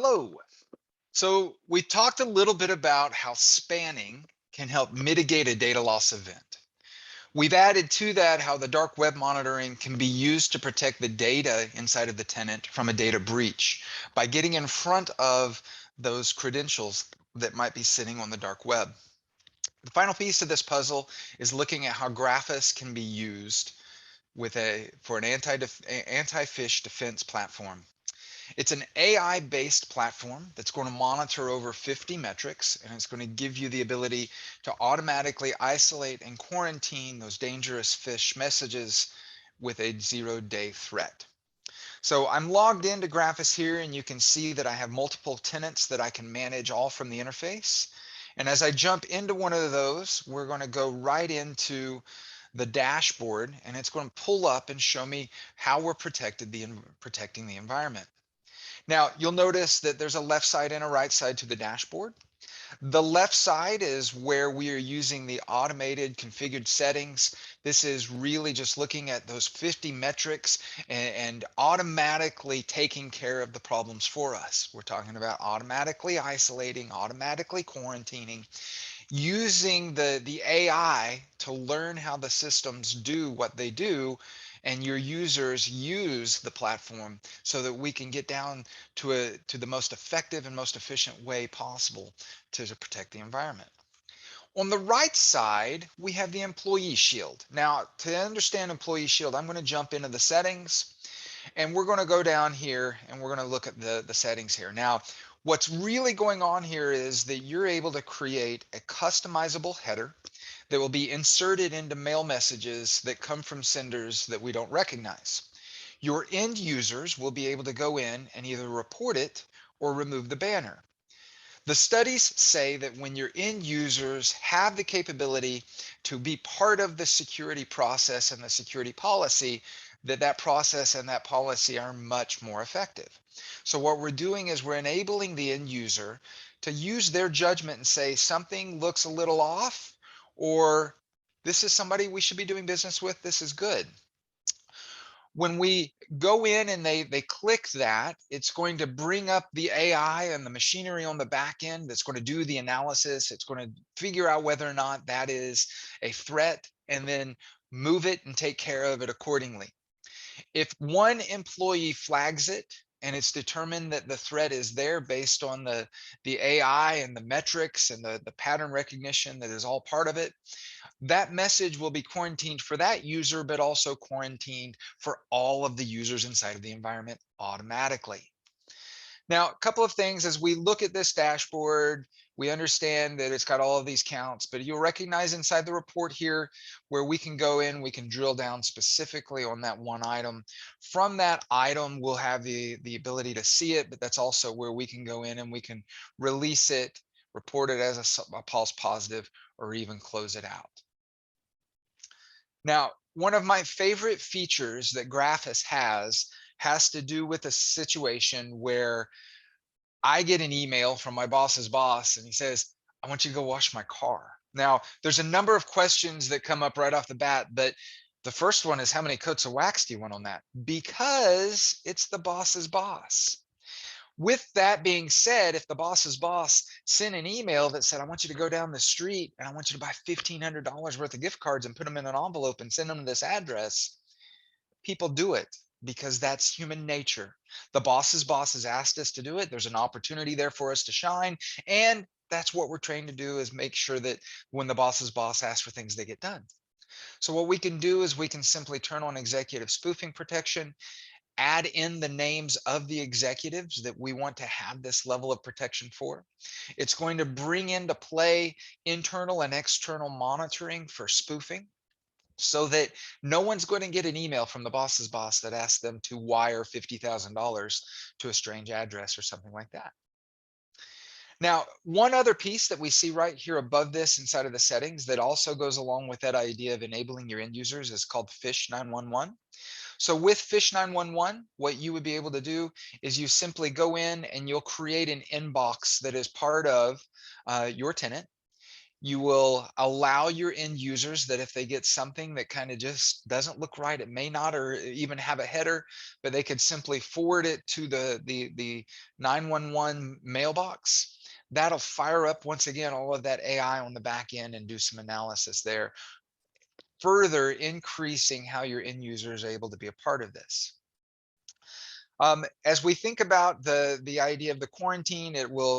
Hello. So we talked a little bit about how spanning can help mitigate a data loss event. We've added to that how the dark web monitoring can be used to protect the data inside of the tenant from a data breach by getting in front of those credentials that might be sitting on the dark web. The final piece of this puzzle is looking at how Graphus can be used for an anti-phish defense platform. It's an AI-based platform that's going to monitor over 50 metrics, and it's going to give you the ability to automatically isolate and quarantine those dangerous phish messages with a zero-day threat. So I'm logged into Graphis here, and you can see that I have multiple tenants that I can manage all from the interface. And as I jump into one of those, we're going to go right into the dashboard, and it's going to pull up and show me how we're protecting the environment. Now, you'll notice that there's a left side and a right side to the dashboard. The left side is where we are using the automated configured settings. This is really just looking at those 50 metrics and automatically taking care of the problems for us. We're talking about automatically isolating, automatically quarantining, using the AI to learn how the systems do what they do, and your users use the platform so that we can get down to the most effective and most efficient way possible to protect the environment. On the right side, we have the employee shield. Now, to understand employee shield, I'm going to jump into the settings, and we're going to go down here and we're going to look at the settings here. Now, what's really going on here is that you're able to create a customizable header that will be inserted into mail messages that come from senders that we don't recognize. Your end users will be able to go in and either report it or remove the banner. The studies say that when your end users have the capability to be part of the security process and the security policy, that process and that policy are much more effective. So what we're doing is we're enabling the end user to use their judgment and say something looks a little off, or this is somebody we should be doing business with, this is good. When we go in and they click that, it's going to bring up the AI and the machinery on the back end that's going to do the analysis. It's going to figure out whether or not that is a threat and then move it and take care of it accordingly. If one employee flags it and it's determined that the threat is there based on the AI and the metrics and the pattern recognition that is all part of it, that message will be quarantined for that user, but also quarantined for all of the users inside of the environment automatically. Now, a couple of things as we look at this dashboard, we understand that it's got all of these counts, but you'll recognize inside the report here where we can go in, we can drill down specifically on that one item. From that item, we'll have the ability to see it, but that's also where we can go in and we can release it, report it as a false positive, or even close it out. Now, one of my favorite features that Graphis has to do with a situation where I get an email from my boss's boss and he says, I want you to go wash my car. Now, there's a number of questions that come up right off the bat, but the first one is how many coats of wax do you want on that? Because it's the boss's boss. With that being said, if the boss's boss sent an email that said, I want you to go down the street and I want you to buy $1,500 worth of gift cards and put them in an envelope and send them to this address, people do it because that's human nature. The boss's boss has asked us to do it. There's an opportunity there for us to shine. And that's what we're trained to do, is make sure that when the boss's boss asks for things, they get done. So what we can do is we can simply turn on executive spoofing protection, add in the names of the executives that we want to have this level of protection for. It's going to bring into play internal and external monitoring for spoofing, so that no one's going to get an email from the boss's boss that asks them to wire $50,000 to a strange address or something like that. Now, one other piece that we see right here above this inside of the settings that also goes along with that idea of enabling your end users is called Phish 911. So with Phish 911, what you would be able to do is you simply go in and you'll create an inbox that is part of your tenant. You will allow your end users that if they get something that kind of just doesn't look right, it may not or even have a header, but they could simply forward it to the 911 mailbox. That'll fire up once again all of that AI on the back end and do some analysis there, further increasing how your end user is able to be a part of this. As we think about the idea of the quarantine,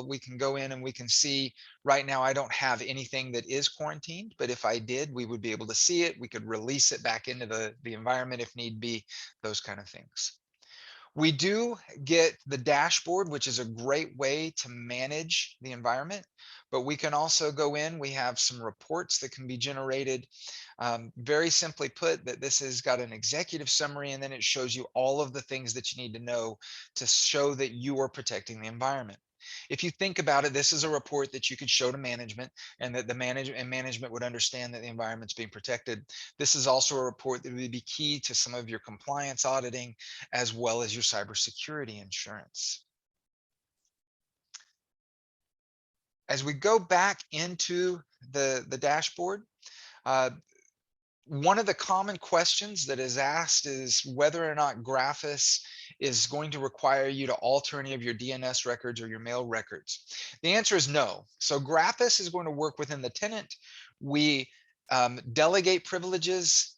we can go in and we can see right now I don't have anything that is quarantined, but if I did, we would be able to see it. We could release it back into the environment if need be, those kind of things. We do get the dashboard, which is a great way to manage the environment, but we can also go in, we have some reports that can be generated. Very simply put, that this has got an executive summary, and then it shows you all of the things that you need to know to show that you are protecting the environment. If you think about it, this is a report that you could show to management, and that the management would understand that the environment's being protected. This is also a report that would be key to some of your compliance auditing as well as your cybersecurity insurance. As we go back into the dashboard, uh, one of the common questions that is asked is whether or not Graphus is going to require you to alter any of your DNS records or your mail records. The answer is no. So Graphus is going to work within the tenant. We delegate privileges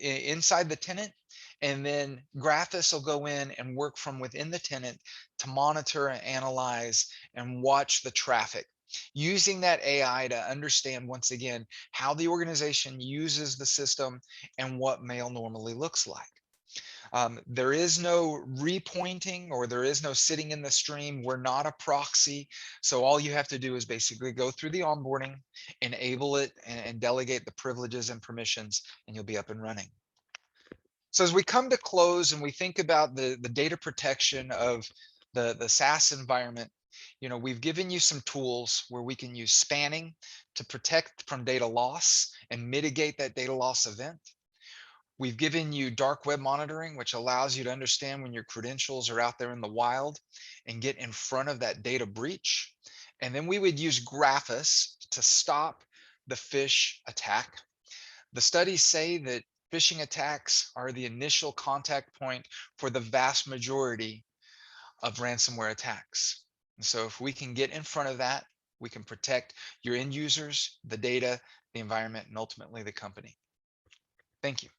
inside the tenant, and then Graphus will go in and work from within the tenant to monitor and analyze and watch the traffic, using that AI to understand, once again, how the organization uses the system and what mail normally looks like. There is no repointing, or there is no sitting in the stream. We're not a proxy. So all you have to do is basically go through the onboarding, enable it, and delegate the privileges and permissions, and you'll be up and running. So as we come to close and we think about the data protection of the SaaS environment, we've given you some tools where we can use spanning to protect from data loss and mitigate that data loss event. We've given you dark web monitoring, which allows you to understand when your credentials are out there in the wild and get in front of that data breach. And then we would use Graphus to stop the phish attack. The studies say that phishing attacks are the initial contact point for the vast majority of ransomware attacks. And so if we can get in front of that, we can protect your end users, the data, the environment, and ultimately the company. Thank you.